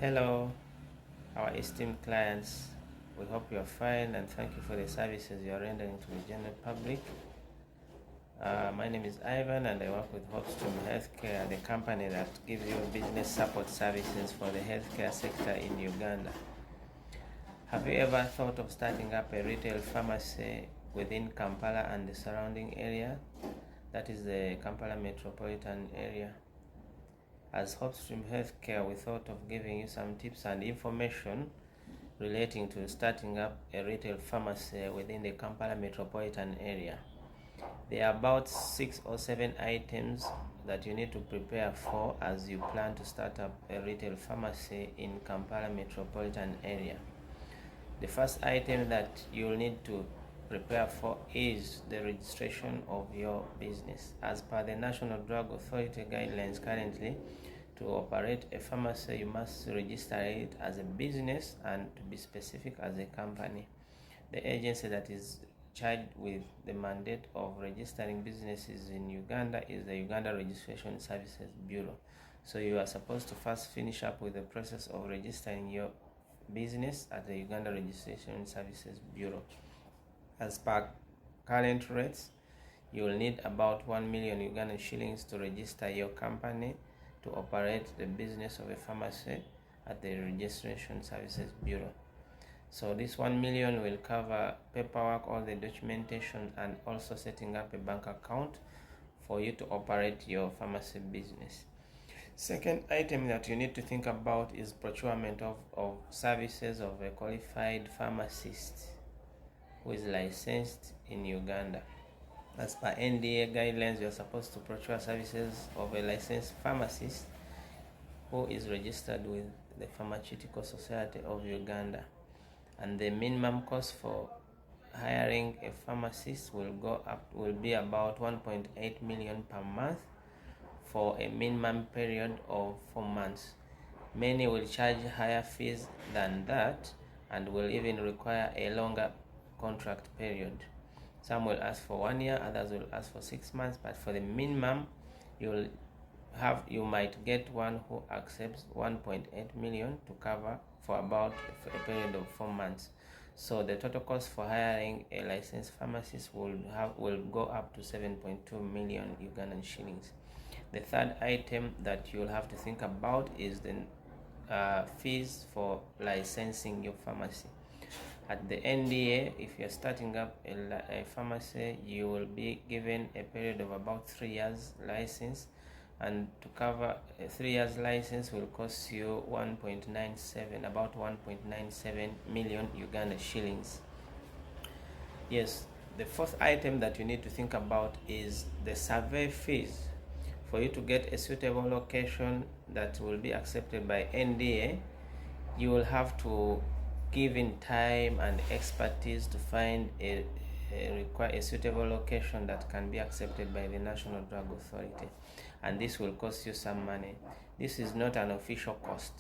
Hello, our esteemed clients. We hope you are fine and thank you for the services you are rendering to the general public. My name is Ivan and I work with HOPESTREAM Healthcare, the company that gives you business support services for the healthcare sector in Uganda. Have you ever thought of starting up a retail pharmacy within Kampala and the surrounding area? That is the Kampala Metropolitan area. As HOPESTREAM Healthcare, we thought of giving you some tips and information relating to starting up a retail pharmacy within the Kampala Metropolitan area. There are about 6 or 7 items that you need to prepare for as you plan to start up a retail pharmacy in Kampala Metropolitan area. The first item that you'll need to prepare for is the registration of your business. As per the National Drug Authority guidelines currently, to operate a pharmacy you must register it as a business and, to be specific, as a company. The agency that is charged with the mandate of registering businesses in Uganda is the Uganda Registration Services Bureau. So you are supposed to first finish up with the process of registering your business at the Uganda Registration Services Bureau. As per current rates, you will need about 1 million Ugandan shillings to register your company to operate the business of a pharmacy at the Registration Services Bureau. So this 1 million will cover paperwork, all the documentation, and also setting up a bank account for you to operate your pharmacy business. Second item that you need to think about is procurement of services of a qualified pharmacist who is licensed in Uganda. As per NDA guidelines, you are supposed to procure services of a licensed pharmacist who is registered with the Pharmaceutical Society of Uganda. And the minimum cost for hiring a pharmacist will be about 1.8 million per month for a minimum period of 4 months. Many will charge higher fees than that and will even require a longer contract period. Some will ask for 1 year, others will ask for 6 months, but for the minimum, you might get one who accepts 1.8 million to cover for about a period of 4 months. So the total cost for hiring a licensed pharmacist will go up to 7.2 million Ugandan shillings. The third item that you'll have to think about is the fees for licensing your pharmacy. At the NDA, if you're starting up a pharmacy, you will be given a period of about 3 years license, and to cover a 3 years license will cost you about 1.97 million Uganda shillings. Yes, the fourth item that you need to think about is the survey fees. For you to get a suitable location that will be accepted by NDA, you will have to give in time and expertise to find a suitable location that can be accepted by the National Drug Authority, and this will cost you some money. This is not an official cost,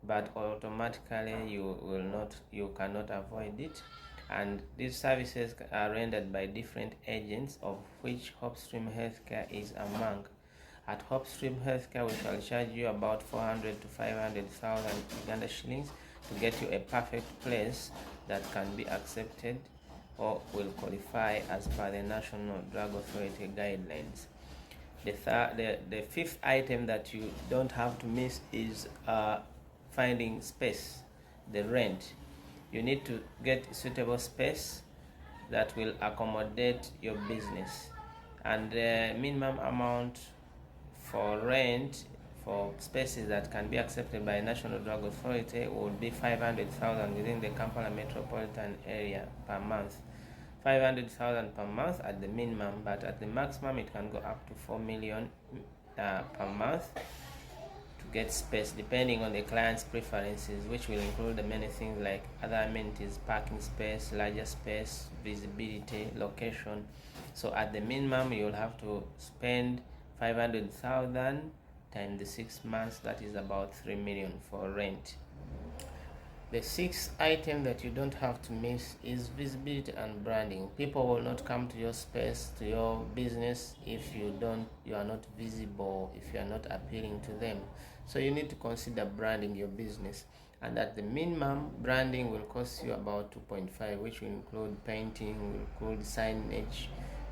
but automatically you cannot avoid it, and these services are rendered by different agents, of which HOPESTREAM Healthcare is among. At HOPESTREAM Healthcare, we shall charge you about 400 to 500,000 Uganda shillings to get you a perfect place that can be accepted or will qualify as per the National Drug Authority guidelines. The fifth item that you don't have to miss is finding space, the rent. You need to get suitable space that will accommodate your business, and the minimum amount for rent for spaces that can be accepted by National Drug Authority would be 500,000 within the Kampala Metropolitan area per month. 500,000 per month at the minimum, but at the maximum it can go up to 4 million per month to get space, depending on the client's preferences, which will include the many things like other amenities, parking space, larger space, visibility, location. So at the minimum, you'll have to spend 500,000 times the 6 months, that is about 3 million for rent. The sixth item that you don't have to miss is visibility and branding. People will not come to your space, to your business, if you are not visible, if you are not appealing to them. So you need to consider branding your business, and at the minimum, branding will cost you about 2.5, which will include painting, will include signage.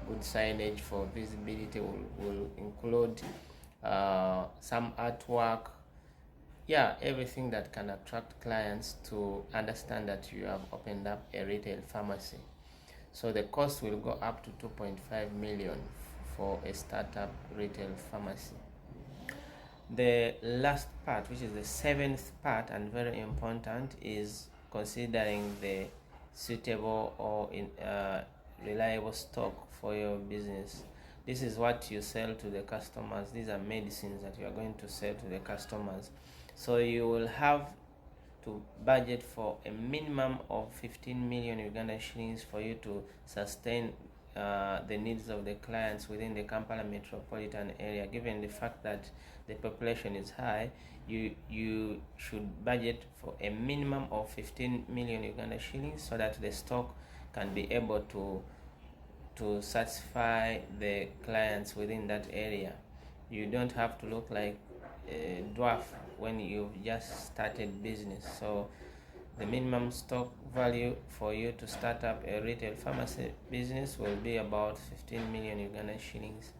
Good signage for visibility will include some artwork, everything that can attract clients to understand that you have opened up a retail pharmacy. So the cost will go up to 2.5 million for a startup retail pharmacy. The last part, which is the seventh part and very important, is considering the suitable or reliable stock for your business. This is what you sell to the customers. These are medicines that you are going to sell to the customers. So you will have to budget for a minimum of 15 million Uganda shillings for you to sustain the needs of the clients within the Kampala Metropolitan area. Given the fact that the population is high, you should budget for a minimum of 15 million Uganda shillings so that the stock can be able to satisfy the clients within that area. You don't have to look like a dwarf when you've just started business. So the minimum stock value for you to start up a retail pharmacy business will be about 15 million Ugandan shillings.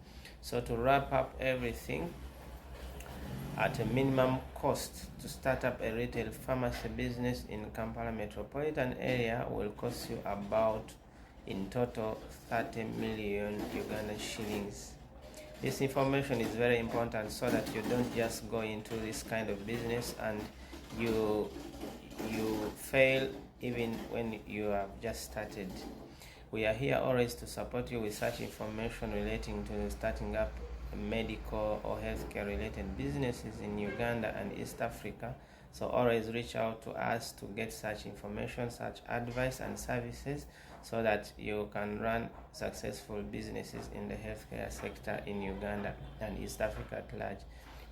So to wrap up everything, at a minimum cost to start up a retail pharmacy business in Kampala Metropolitan area will cost you about, in total, 30 million Ugandan shillings. This information is very important so that you don't just go into this kind of business and you fail even when you have just started. We are here always to support you with such information relating to starting up medical or healthcare related businesses in Uganda and East Africa. So always reach out to us to get such information, such advice and services, so that you can run successful businesses in the healthcare sector in Uganda and East Africa at large.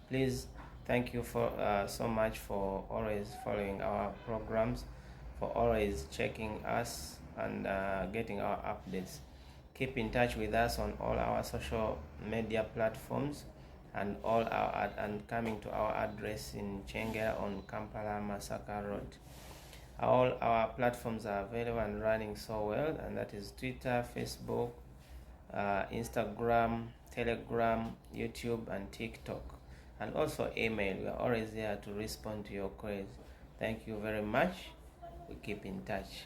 Please, thank you for so much for always following our programs, for always checking us and getting our updates. Keep in touch with us on all our social media platforms and coming to our address in Kyengera on Kampala Masaka Road. All our platforms are available and running so well, and that is Twitter, Facebook, Instagram, Telegram, YouTube, and TikTok, and also email. We are always there to respond to your queries. Thank you very much. We keep in touch.